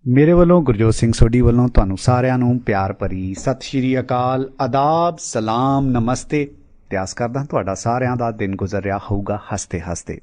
ਮੇਰੇ ਵੱਲੋਂ ਗੁਰਜੋਤ ਸਿੰਘ ਸੋਢੀ ਵੱਲੋਂ ਤੁਹਾਨੂੰ ਸਾਰਿਆਂ ਨੂੰ ਪਿਆਰ ਭਰੀ ਸਤਿ ਸ਼੍ਰੀ ਅਕਾਲ, ਆਦਾਬ, ਸਲਾਮ, ਨਮਸਤੇ। ਤੇ ਆਸ ਕਰਦਾ ਤੁਹਾਡਾ ਸਾਰਿਆਂ ਦਾ ਦਿਨ ਗੁਜ਼ਰ ਰਿਹਾ ਹੋਊਗਾ ਹੱਸਦੇ ਹੱਸਦੇ।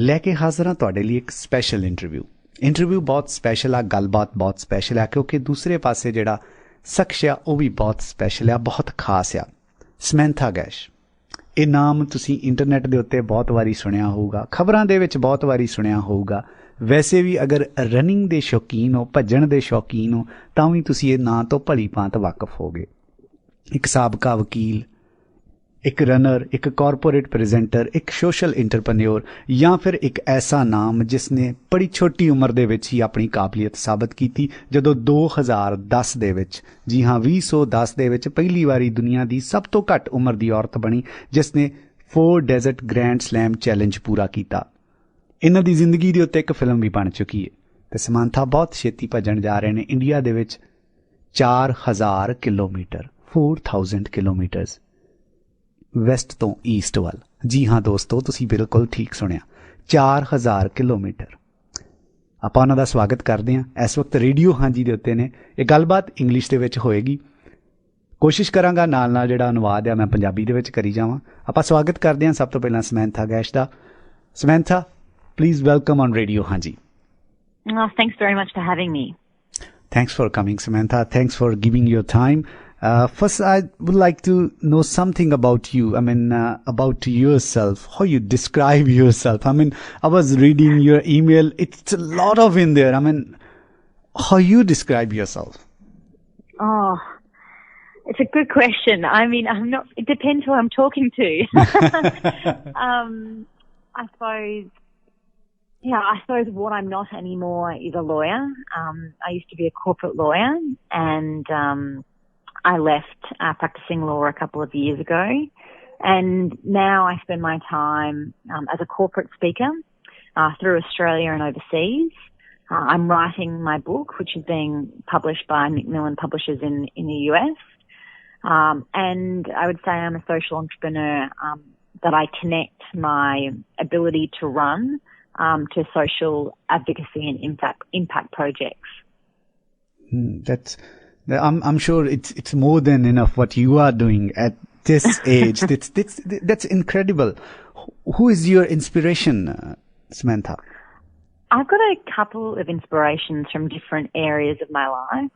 ਲੈ ਕੇ ਹਾਜ਼ਰ ਹਾਂ ਤੁਹਾਡੇ ਲਈ ਇੱਕ ਸਪੈਸ਼ਲ ਇੰਟਰਵਿਊ ਬਹੁਤ ਸਪੈਸ਼ਲ ਆ, ਗੱਲਬਾਤ ਬਹੁਤ ਸਪੈਸ਼ਲ ਆ, ਕਿਉਂਕਿ ਦੂਸਰੇ ਪਾਸੇ ਜਿਹੜਾ ਸ਼ਖਸ ਆ ਉਹ ਵੀ ਬਹੁਤ ਸਪੈਸ਼ਲ ਆ, ਬਹੁਤ ਖਾਸ ਆ। ਸਮੈਂਥਾ ਗੈਸ਼, ਇਹ ਨਾਮ ਤੁਸੀਂ ਇੰਟਰਨੈਟ ਦੇ ਉੱਤੇ ਬਹੁਤ ਵਾਰੀ ਸੁਣਿਆ ਹੋਊਗਾ, ਖਬਰਾਂ ਦੇ ਵਿੱਚ ਬਹੁਤ ਵਾਰੀ ਸੁਣਿਆ ਹੋਊਗਾ। ਵੈਸੇ ਵੀ ਅਗਰ ਰਨਿੰਗ ਦੇ ਸ਼ੌਕੀਨ ਹੋ, ਭੱਜਣ ਦੇ ਸ਼ੌਕੀਨ ਹੋ, ਤਾਂ ਵੀ ਤੁਸੀਂ ਇਹ ਨਾਂ ਤੋਂ ਭਲੀ ਭਾਂਤ ਵਾਕਫ ਹੋਗੇ। ਇੱਕ ਸਾਬਕਾ ਵਕੀਲ, ਇੱਕ ਰਨਰ, ਇੱਕ ਕਾਰਪੋਰੇਟ ਪ੍ਰੈਜ਼ੈਂਟਰ, ਇੱਕ ਸੋਸ਼ਲ ਇੰਟਰਪ੍ਰੈਨਿਓਰ, ਜਾਂ ਫਿਰ ਇੱਕ ਐਸਾ ਨਾਮ ਜਿਸ ਨੇ ਬੜੀ ਛੋਟੀ ਉਮਰ ਦੇ ਵਿੱਚ ਹੀ ਆਪਣੀ ਕਾਬਲੀਅਤ ਸਾਬਤ ਕੀਤੀ, ਜਦੋਂ 2010 ਦੇ ਵਿੱਚ, ਜੀ ਹਾਂ 2010 ਦੇ ਵਿੱਚ ਪਹਿਲੀ ਵਾਰੀ ਦੁਨੀਆ ਦੀ ਸਭ ਤੋਂ ਘੱਟ ਉਮਰ ਦੀ ਔਰਤ ਬਣੀ ਜਿਸ ਨੇ 4 ਡੈਜ਼ਰਟ ਗ੍ਰੈਂਡ ਸਲੈਮ ਚੈਲੰਜ ਪੂਰਾ ਕੀਤਾ। ਇਹਨਾਂ ਦੀ ਜ਼ਿੰਦਗੀ ਦੇ ਉੱਤੇ ਇੱਕ ਫਿਲਮ ਵੀ ਬਣ ਚੁੱਕੀ ਹੈ। ਤੇ ਸਮੰਥਾ ਬਹੁਤ ਛੇਤੀ ਭੱਜਣ ਜਾ ਰਹੇ ਨੇ ਇੰਡੀਆ ਦੇ ਵਿੱਚ 4000 ਕਿਲੋਮੀਟਰ, 4000 ਕਿਲੋਮੀਟਰਸ ਵੈਸਟ ਤੋਂ ਈਸਟ ਵੱਲ। ਜੀ ਹਾਂ ਦੋਸਤੋ, ਤੁਸੀਂ ਬਿਲਕੁਲ ਠੀਕ ਸੁਣਿਆ, 4000 ਕਿਲੋਮੀਟਰ। ਆਪਾਂ ਉਹਨਾਂ ਦਾ ਸਵਾਗਤ ਕਰਦੇ ਹਾਂ। ਇਸ ਵਕਤ ਰੇਡੀਓ ਹਾਂਜੀ ਦੇ ਉੱਤੇ ਨੇ। ਇਹ ਗੱਲਬਾਤ ਇੰਗਲਿਸ਼ ਦੇ ਵਿੱਚ ਹੋਏਗੀ, ਕੋਸ਼ਿਸ਼ ਕਰਾਂਗਾ ਨਾਲ ਨਾਲ ਜਿਹੜਾ ਅਨੁਵਾਦ ਆ ਮੈਂ ਪੰਜਾਬੀ ਦੇ ਵਿੱਚ ਕਰੀ ਜਾਵਾਂ। ਆਪਾਂ ਸਵਾਗਤ ਕਰਦੇ ਹਾਂ ਸਭ ਤੋਂ ਪਹਿਲਾਂ ਸਮੈਂਥਾ ਗੈਸ਼ ਦਾ। ਸਮੈਂਥਾ, please welcome on Radio Haanji. Oh, thanks very much for having me. Thanks for coming, Samantha. Thanks for giving your time. First, I would like to know something about you. I mean, about yourself, how you describe yourself. I mean, I was reading your email. It's a lot of in there. I mean, how you describe yourself? Oh, it's a good question. I mean, it depends who I'm talking to. I suppose what I'm not anymore is a lawyer. I used to be a corporate lawyer, and I left practicing law a couple of years ago. And now I spend my time as a corporate speaker through Australia and overseas. I'm writing my book, which is being published by Macmillan Publishers in the US. And I would say I'm a social entrepreneur, that I connect my ability to run to social advocacy and impact projects. I'm sure it's more than enough what you are doing at this age. That's incredible. Who is your inspiration, Samantha? I've got a couple of inspirations from different areas of my life.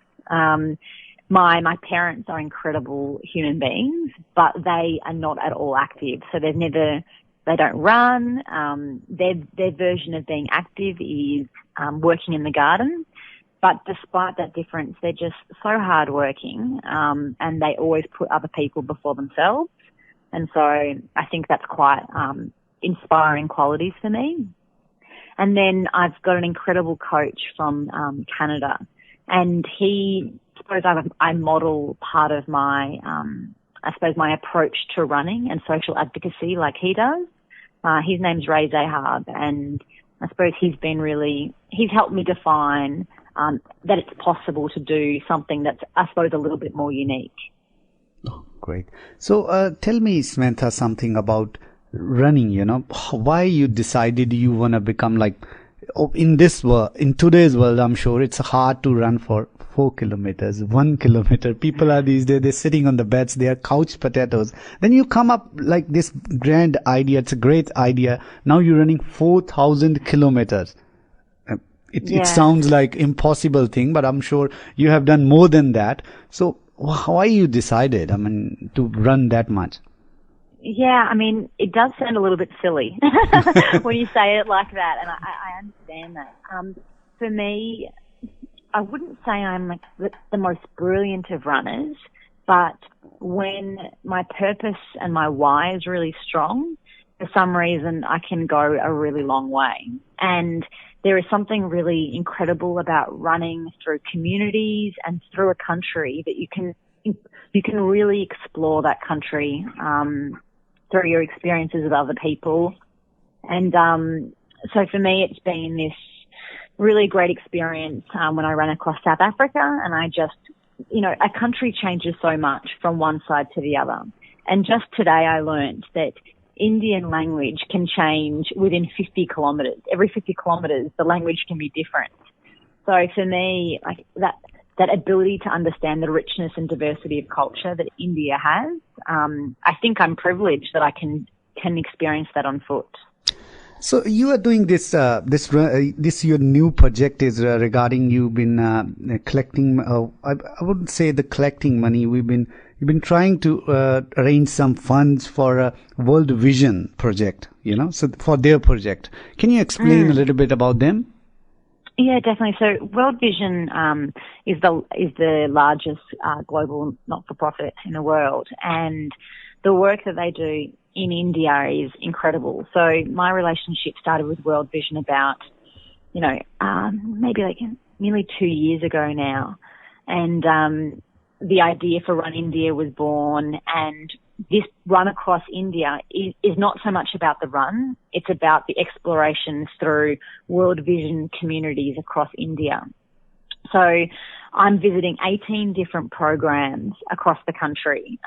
My parents are incredible human beings, but they are not at all active. So they don't run. Their version of being active is working in the garden. But despite that difference, they're just so hardworking, and they always put other people before themselves. And so I think that's quite inspiring qualities for me. And then I've got an incredible coach from Canada, and I model part of my, my approach to running and social advocacy like he does. His name's Ray Zahab, and I suppose he's helped me define that it's possible to do something that's, I suppose, a little bit more unique. Oh, great. So tell me, Samantha, something about running, why you decided you want to become like, in today's world, I'm sure it's hard to run for 4 kilometers, 1 kilometer. People are these days, they're sitting on the beds, they are couch potatoes. Then you come up like this grand idea. It's a great idea. Now you're running 4,000 kilometers. It sounds like impossible thing, but I'm sure you have done more than that. So why you decided, to run that much? Yeah, it does sound a little bit silly when you say it like that, and I understand that. For me, I wouldn't say I'm like the most brilliant of runners, but when my purpose and my why is really strong, for some reason I can go a really long way. And there is something really incredible about running through communities and through a country that you can really explore that country through your experiences with other people. And so for me, it's been this really great experience when I ran across South Africa, and I just, a country changes so much from one side to the other. And just today I learned that Indian language can change within 50 kilometres. Every 50 kilometres, the language can be different. So for me, like that ability to understand the richness and diversity of culture that India has, I think I'm privileged that I can experience that on foot. So you are doing this your new project is regarding you've been collecting. I wouldn't say the collecting money. You've been trying to arrange some funds for a World Vision project. So for their project, can you explain a little bit about them? Yeah, definitely. So World Vision is the largest global not-for-profit in the world, and the work that they do in India is incredible. So my relationship started with World Vision about, maybe like nearly 2 years ago now. And the idea for Run India was born, and this run across India is not so much about the run, it's about the explorations through World Vision communities across India. So I'm visiting 18 different programs across the country,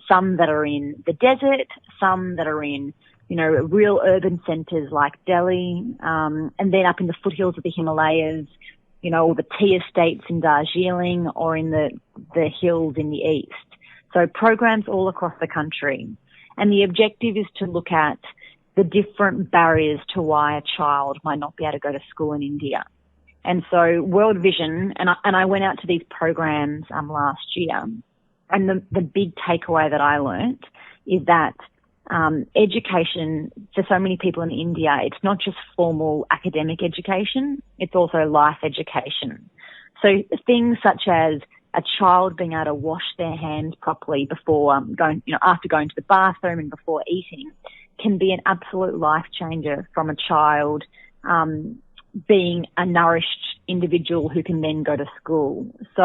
some that are in the desert, some that are in, real urban centres like Delhi, and then up in the foothills of the Himalayas, or the tea estates in Darjeeling or in the hills in the east. So programs all across the country. And the objective is to look at the different barriers to why a child might not be able to go to school in India. And so World Vision, and I went out to these programs last year, and the big takeaway that I learnt is that education for so many people in India, it's not just formal academic education, it's also life education. So things such as a child being able to wash their hands properly before after going to the bathroom and before eating can be an absolute life changer from a child being a nourished individual who can then go to school. So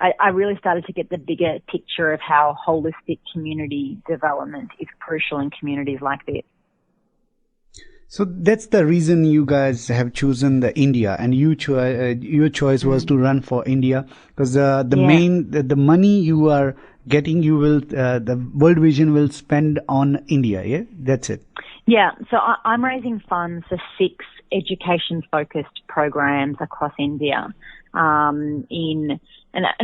I really started to get the bigger picture of how holistic community development is crucial in communities like this. So that's the reason you guys have chosen the India, and your choice was to run for India, because the money you are getting, you will the World Vision will spend on India. Yeah, that's it. Yeah, so I'm raising funds for 6 education-focused programs across India. And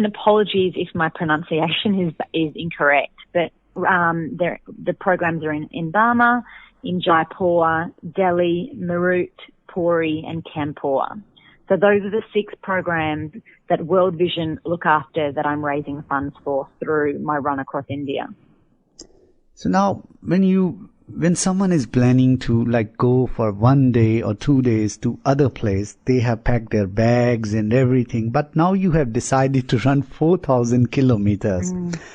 apologies if my pronunciation is incorrect, but the programs are in Burma, in Jaipur, Delhi, Meerut, Puri, and Kanpur. So those are the 6 programs that World Vision look after that I'm raising funds for through my run across India. So now, when someone is planning to go for 1 day or 2 days to other place, they have packed their bags and everything. But now you have decided to run 4,000 kilometers,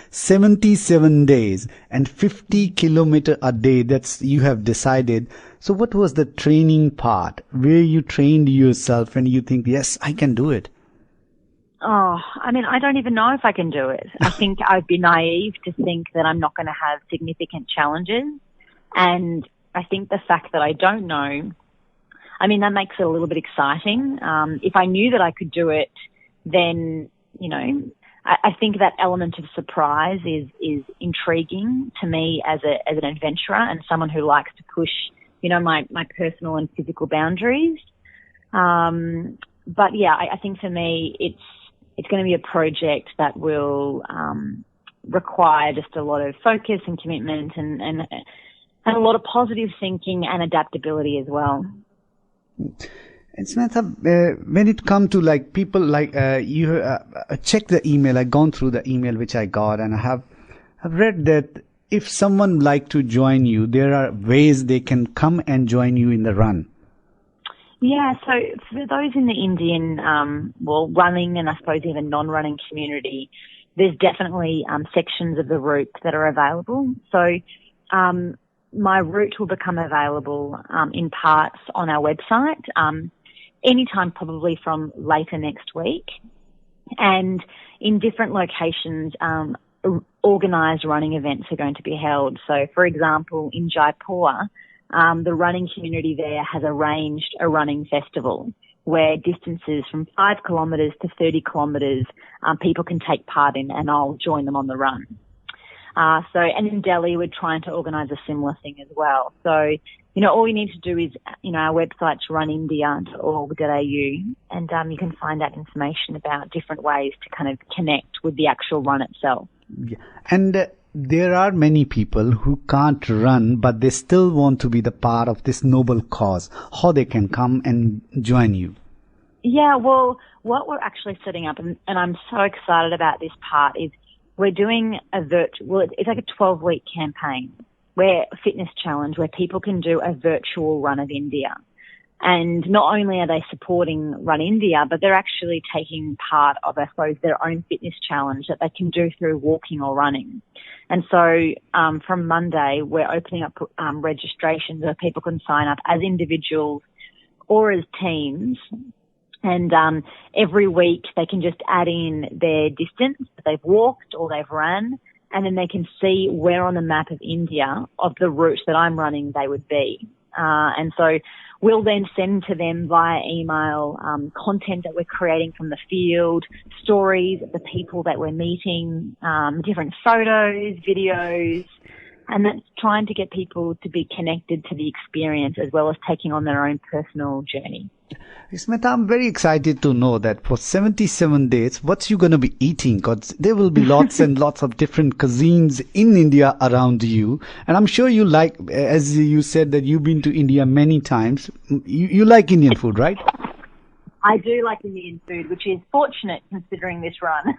77 days and 50 kilometer a day. That's you have decided. So what was the training part where you trained yourself and you think, yes, I can do it? Oh, I don't even know if I can do it. I think I'd be naive to think that I'm not going to have significant challenges. And I think the fact that I don't know, that makes it a little bit exciting. If I knew that I could do it, then, I think that element of surprise is intriguing to me as an adventurer and someone who likes to push, my personal and physical boundaries. But yeah, I think for me, it's going to be a project that will, require just a lot of focus and commitment and a lot of positive thinking and adaptability as well. And Samantha, when it comes to people you check the email, I've gone through the email which I got, and I've read that if someone like to join you, there are ways they can come and join you in the run. Yeah, so for those in the Indian, running and I suppose even non-running community, there's definitely sections of the route that are available. So my route will become available in parts on our website anytime probably from later next week. And in different locations, organised running events are going to be held. So, for example, in Jaipur, the running community there has arranged a running festival where distances from 5 kilometres to 30 kilometres people can take part in, and I'll join them on the run. And in Delhi, we're trying to organise a similar thing as well. So all you need to do is, our website's runindia.org.au, and you can find out information about different ways to kind of connect with the actual run itself. Yeah. And there are many people who can't run, but they still want to be the part of this noble cause. How they can come and join you? Yeah, well, what we're actually setting up, and I'm so excited about this part, is we're doing it's like a 12-week campaign, fitness challenge, where people can do a virtual run of India. And not only are they supporting Run India, but they're actually taking part of, I suppose, their own fitness challenge that they can do through walking or running. And so from Monday, we're opening up registrations where people can sign up as individuals or as teams. And every week they can just add in their distance that they've walked or they've run, and then they can see where on the map of India, of the route that I'm running, they would be. And so we'll then send to them via email content that we're creating from the field, stories of the people that we're meeting, different photos, videos, and that's trying to get people to be connected to the experience as well as taking on their own personal journey. Samantha, I'm very excited to know that for 77 days, what you're going to be eating, because there will be lots and lots of different cuisines in India around you. And I'm sure you like, as you said that you've been to India many times, you like Indian food, right? I do like Indian food, which is fortunate considering this run.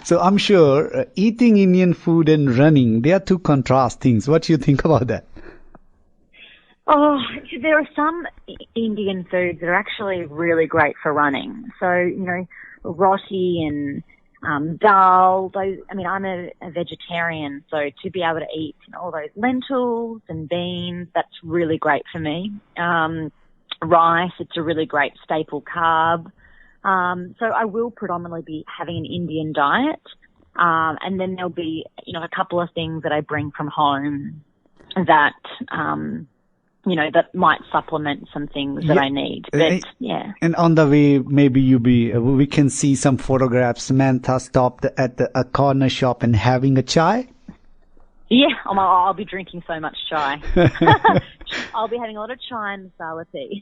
So I'm sure eating Indian food and running, they are two contrast things. What do you think about that? Oh, there are some Indian foods that are actually really great for running. So, roti and dal, those, I'm a vegetarian, so to be able to eat all those lentils and beans, that's really great for me. Rice, it's a really great staple carb. So I will predominantly be having an Indian diet. And then there'll be, a couple of things that I bring from home that, that might supplement some things that I need. But, yeah. And on the way, maybe we can see some photographs. Samantha stopped at a corner shop and having a chai. Yeah, I'll be drinking so much chai. I'll be having a lot of chai and masala tea.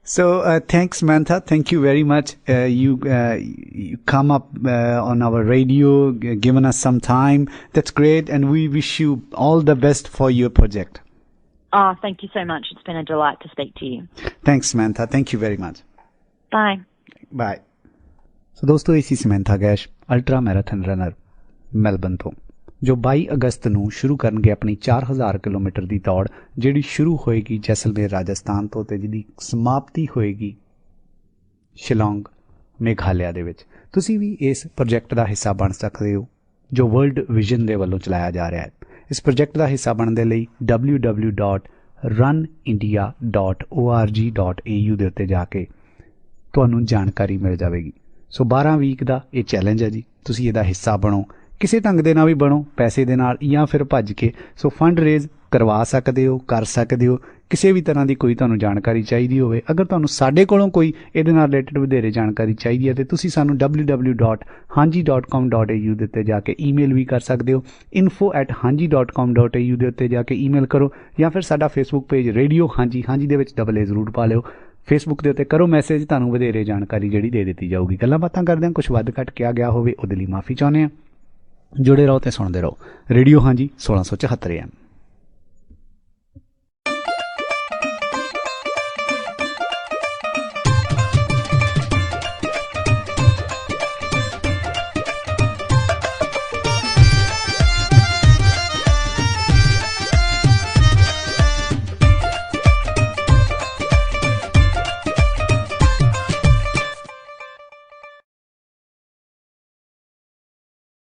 So thanks, Samantha. Thank you very much. You come up on our radio, given us some time. That's great, and we wish you all the best for your project. Oh, thank you so much. It's been a delight to speak to you. Thanks, Samantha. Thank you very much. Bye. Bye. So दोस्तों, इसी Samantha Gash, ultra marathon runner Melbourne ਤੋਂ, ਜੋ 22 ਅਗਸਤ ਨੂੰ ਸ਼ੁਰੂ ਕਰਨਗੇ ਆਪਣੀ 4000 kilometre ਦੀ ਦੌੜ, ਜਿਹੜੀ ਸ਼ੁਰੂ ਹੋਏਗੀ ਜੈਸਲਮੇਰ ਰਾਜਸਥਾਨ ਤੋਂ ਤੇ ਜਿਹਦੀ ਸਮਾਪਤੀ ਹੋਏਗੀ ਸ਼ਿਲੌਂਗ ਮੇਘਾਲਿਆ ਦੇ ਵਿੱਚ। ਤੁਸੀਂ ਵੀ ਇਸ ਪ੍ਰੋਜੈਕਟ ਦਾ ਹਿੱਸਾ ਬਣ ਸਕਦੇ ਹੋ ਜੋ ਵਰਲਡ ਵਿਜ਼ਨ ਦੇ ਵੱਲੋਂ ਚਲਾਇਆ ਜਾ ਰਿਹਾ ਹੈ। ਇਸ ਪ੍ਰੋਜੈਕਟ ਦਾ ਹਿੱਸਾ ਬਣਨ ਦੇ ਲਈ www.runindia.org.au ਦੇ ਉੱਤੇ ਜਾ ਕੇ ਤੁਹਾਨੂੰ ਜਾਣਕਾਰੀ ਮਿਲ ਜਾਵੇਗੀ। ਸੋ 12 ਵੀਕ ਦਾ ਇਹ ਚੈਲੰਜ ਹੈ ਜੀ, ਤੁਸੀਂ ਇਹਦਾ ਹਿੱਸਾ ਬਣੋ, ਕਿਸੇ ਢੰਗ ਦੇ ਨਾਲ ਵੀ ਬਣੋ, ਪੈਸੇ ਦੇ ਨਾਲ ਜਾਂ ਫਿਰ ਭੱਜ ਕੇ। ਸੋ ਫੰਡ ਰੇਜ਼ ਕਰਵਾ ਸਕਦੇ ਹੋ, ਕਰ ਸਕਦੇ ਹੋ। ਕਿਸੇ ਵੀ ਤਰ੍ਹਾਂ ਦੀ ਕੋਈ ਤੁਹਾਨੂੰ ਜਾਣਕਾਰੀ ਚਾਹੀਦੀ ਹੋਵੇ, ਅਗਰ ਤੁਹਾਨੂੰ ਸਾਡੇ ਕੋਲੋਂ ਕੋਈ ਇਹਦੇ ਨਾਲ ਰਿਲੇਟਡ ਵਧੇਰੇ ਜਾਣਕਾਰੀ ਚਾਹੀਦੀ ਹੈ, ਤਾਂ ਤੁਸੀਂ ਸਾਨੂੰ www.hanji.com.au ਦੇ ਉੱਤੇ ਜਾ ਕੇ ਈਮੇਲ ਵੀ ਕਰ ਸਕਦੇ ਹੋ। info@hanji.com.au ਦੇ ਉੱਤੇ ਜਾ ਕੇ ਈਮੇਲ ਕਰੋ, ਜਾਂ ਫਿਰ ਸਾਡਾ ਫੇਸਬੁੱਕ ਪੇਜ ਰੇਡੀਓ ਹਾਂਜੀ, ਹਾਂਜੀ ਦੇ ਵਿੱਚ AA ਜ਼ਰੂਰ ਪਾ ਲਿਓ। ਫੇਸਬੁੱਕ ਦੇ ਉੱਤੇ ਕਰੋ ਮੈਸੇਜ, ਤੁਹਾਨੂੰ ਵਧੇਰੇ ਜਾਣਕਾਰੀ ਜਿਹੜੀ ਦੇ ਦਿੱਤੀ ਜਾਊਗੀ। ਗੱਲਾਂ ਬਾਤਾਂ ਕਰਦੇ ਹਾਂ, ਕੁਛ ਵੱਧ ਘੱਟ ਕਿਹਾ ਗਿਆ ਹੋਵੇ ਉਹਦੇ ਲਈ ਮਾਫੀ ਚਾਹੁੰਦੇ ਹਾਂ। ਜੁੜੇ ਰਹੋ ਤੇ ਸੁਣਦੇ ਰਹੋ ਰੇਡੀਓ ਹਾਂਜੀ 1674 AM।